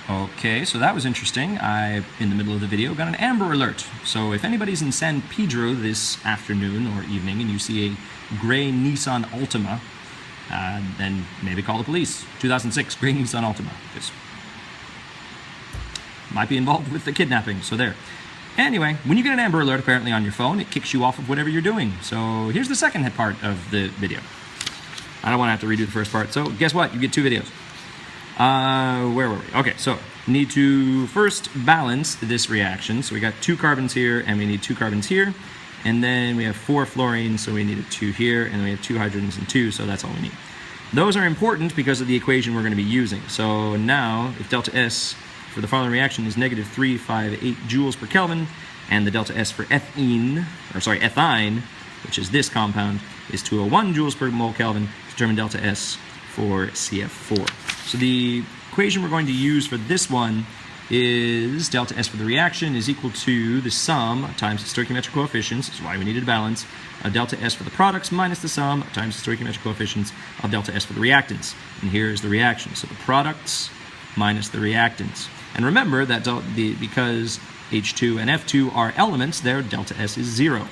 Okay, so that was interesting. I, in the middle of the video, got an Amber Alert. So if anybody's in San Pedro this afternoon or evening and you see a gray Nissan Altima, then maybe call the police. 2006 gray Nissan Altima. Just might be involved with the kidnapping, so there. Anyway, when you get an Amber Alert apparently on your phone, it kicks you off of whatever you're doing. So here's the second part of the video. I don't want to have to redo the first part, so guess what? You get 2 videos. Where were we? Okay, so need to first balance this reaction. So we got 2 carbons here, and we need 2 carbons here. And then we have 4 fluorines, so we needed 2 here, and then we have 2 hydrogens and 2, so that's all we need. Those are important because of the equation we're going to be using. So now, if delta S for the following reaction is negative 358 joules per Kelvin, and the delta S for ethene, which is this compound, is 201 joules per mole Kelvin, determine delta S for CF4. So the equation we're going to use for this one is delta S for the reaction is equal to the sum times the stoichiometric coefficients, that's why we needed a balance, of delta S for the products minus the sum times the stoichiometric coefficients of delta S for the reactants. And here's the reaction. So the products minus the reactants. And remember that because H2 and F2 are elements, their delta S is 0.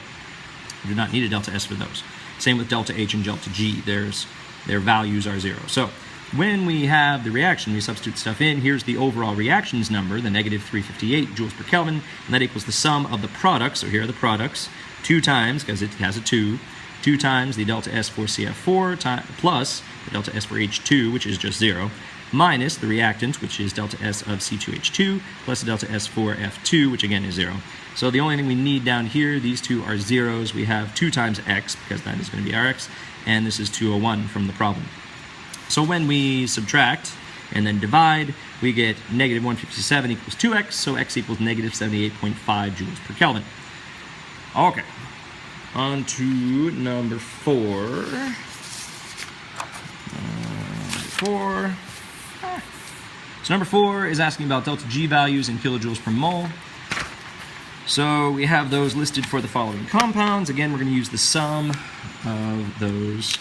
You do not need a delta S for those. Same with delta H and delta G. Their values are 0. So when we have the reaction, we substitute stuff in. Here's the overall reactions number, the negative 358 joules per Kelvin, and that equals the sum of the products. So here are the products, 2 times, because it has a 2 times the delta S for CF4 plus the delta S for H2, which is just 0, minus the reactant, which is delta S of C2H2, plus the delta S for F2, which again is 0. So the only thing we need down here, these two are zeros. We have 2 times X, because that is going to be our X, and this is 201 from the problem. So when we subtract and then divide, we get negative 157 equals 2x, so x equals negative 78.5 joules per Kelvin. Okay, on to number 4. So number 4 is asking about delta G values in kilojoules per mole. So we have those listed for the following compounds. Again, we're going to use the sum of those.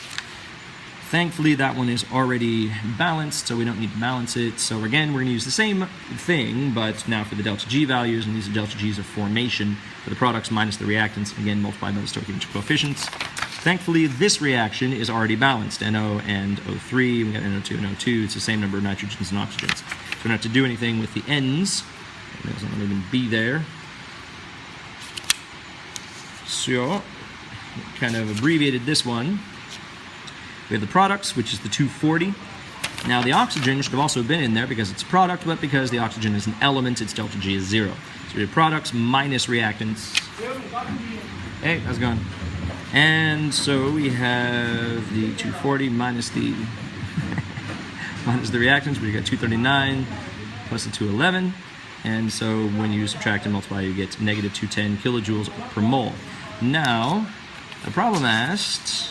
Thankfully, that one is already balanced, so we don't need to balance it. So again, we're going to use the same thing, but now for the delta G values, and these are delta G's of formation for the products minus the reactants, again, multiplied by the stoichiometric coefficients. Thankfully, this reaction is already balanced, NO and O3, we got NO2 and O2, it's the same number of nitrogens and oxygens. So we don't have to do anything with the N's, it doesn't even be there. So, kind of abbreviated this one. We have the products, which is the 240. Now the oxygen should have also been in there because it's a product, but because the oxygen is an element, its delta G is 0. So we have products minus reactants. Hey, how's it going? And so we have the 240 minus the minus the reactants, we got 239 plus the 211. And so when you subtract and multiply, you get negative 210 kilojoules per mole. Now, the problem asked,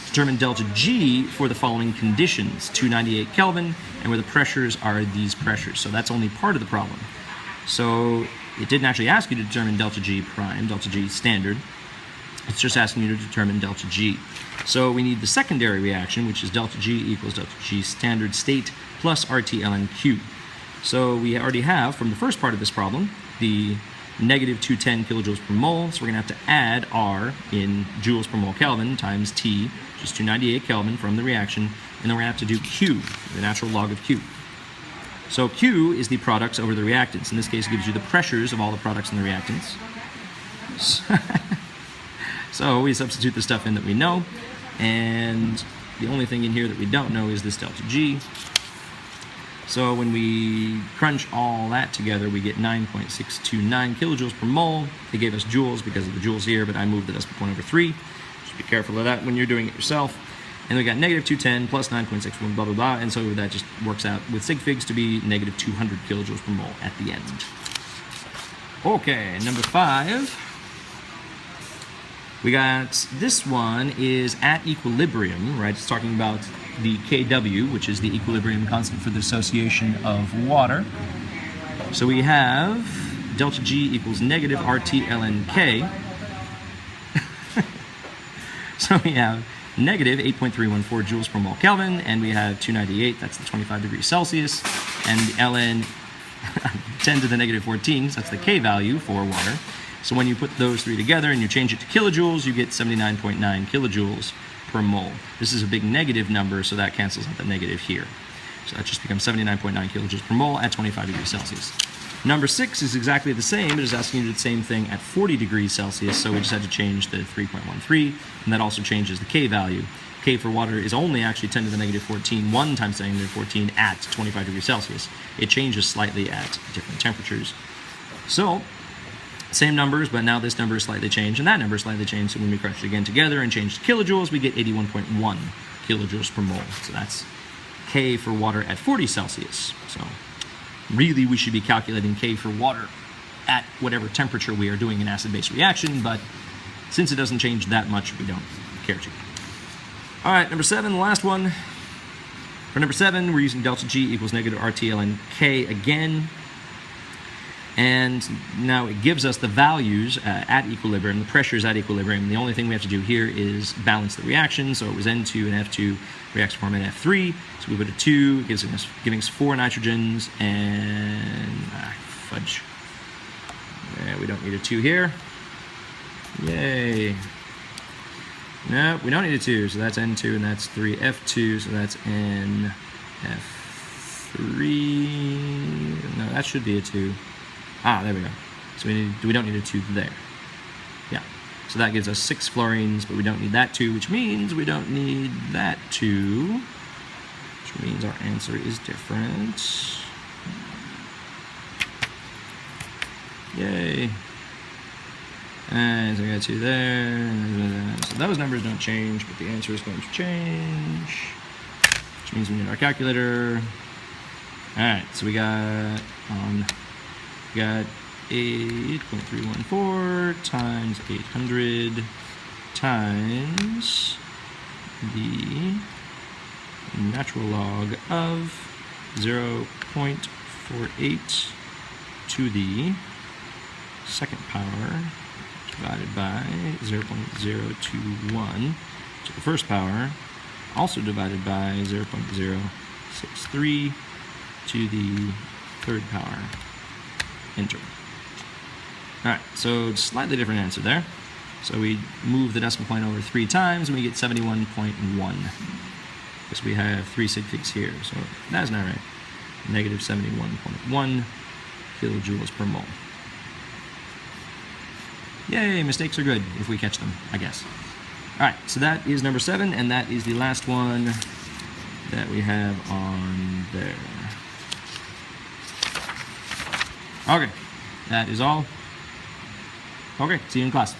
determine delta G for the following conditions, 298 Kelvin, and where the pressures are these pressures. So that's only part of the problem. So it didn't actually ask you to determine delta G prime, delta G standard. It's just asking you to determine delta G. So we need the secondary reaction, which is delta G equals delta G standard state plus RT ln Q. So we already have, from the first part of this problem, the negative 210 kilojoules per mole, so we're going to have to add R in joules per mole Kelvin times T, which is 298 Kelvin from the reaction, and then we're going to have to do Q, the natural log of Q. So Q is the products over the reactants. In this case, it gives you the pressures of all the products in the reactants. So we substitute the stuff in that we know, and the only thing in here that we don't know is this delta G. So when we crunch all that together, we get 9.629 kilojoules per mole. They gave us joules because of the joules here, but I moved the decimal point over 3. Just be careful of that when you're doing it yourself. And we got negative 210 plus 9.61, blah, blah, blah. And so that just works out with sig figs to be negative 200 kilojoules per mole at the end. Okay, number 5. We got, this one is at equilibrium, right? It's talking about the Kw, which is the equilibrium constant for the association of water. So we have delta G equals negative RT ln K. So we have negative 8.314 joules per mole Kelvin, and we have 298, that's the 25 degrees Celsius, and the ln 10 to the negative 14, so that's the K value for water. So when you put those three together and you change it to kilojoules, you get 79.9 kilojoules per mole. This is a big negative number, so that cancels out the negative here. So that just becomes 79.9 kilojoules per mole at 25 degrees Celsius. Number 6 is exactly the same. It is asking you to do the same thing at 40 degrees Celsius, so we just had to change the 3.13, and that also changes the K value. K for water is only actually 10 to the negative 14, 1 times 10 to the negative 14 at 25 degrees Celsius. It changes slightly at different temperatures. So, same numbers, but now this number is slightly changed, and that number is slightly changed, so when we crunch it again together and change to kilojoules, we get 81.1 kilojoules per mole. So that's K for water at 40 Celsius. So really, we should be calculating K for water at whatever temperature we are doing an acid-base reaction, but since it doesn't change that much, we don't care to. All right, number 7, the last one. For number 7, we're using delta G equals negative RT ln K again. And now it gives us the values at equilibrium, the pressures at equilibrium. The only thing we have to do here is balance the reaction. So it was N2 and F2 reacts to form NF3. So we put a 2, giving us 4 nitrogens, and fudge. Yeah, we don't need a 2 here. Yay. No, we don't need a 2, so that's N2 and that's 3. F2, so that's NF3. No, that should be a 2. Ah, there we go. So we don't need a 2 there. Yeah. So that gives us 6 fluorines, but we don't need that 2, which means we don't need that 2, which means our answer is different. Yay. And so we got 2 there. So those numbers don't change, but the answer is going to change, which means we need our calculator. All right, so we got 8.314 times 800 times the natural log of 0.48 to the second power divided by 0.021 to the first power, also divided by 0.063 to the third power. Enter. All right, so slightly different answer there. So we move the decimal point over 3 times, and we get 71.1, because we have 3 sig figs here. So that's not right. Negative 71.1 kilojoules per mole. Yay, mistakes are good if we catch them, I guess. All right, so that is number 7, and that is the last one that we have on there. Okay, that is all. Okay, see you in class.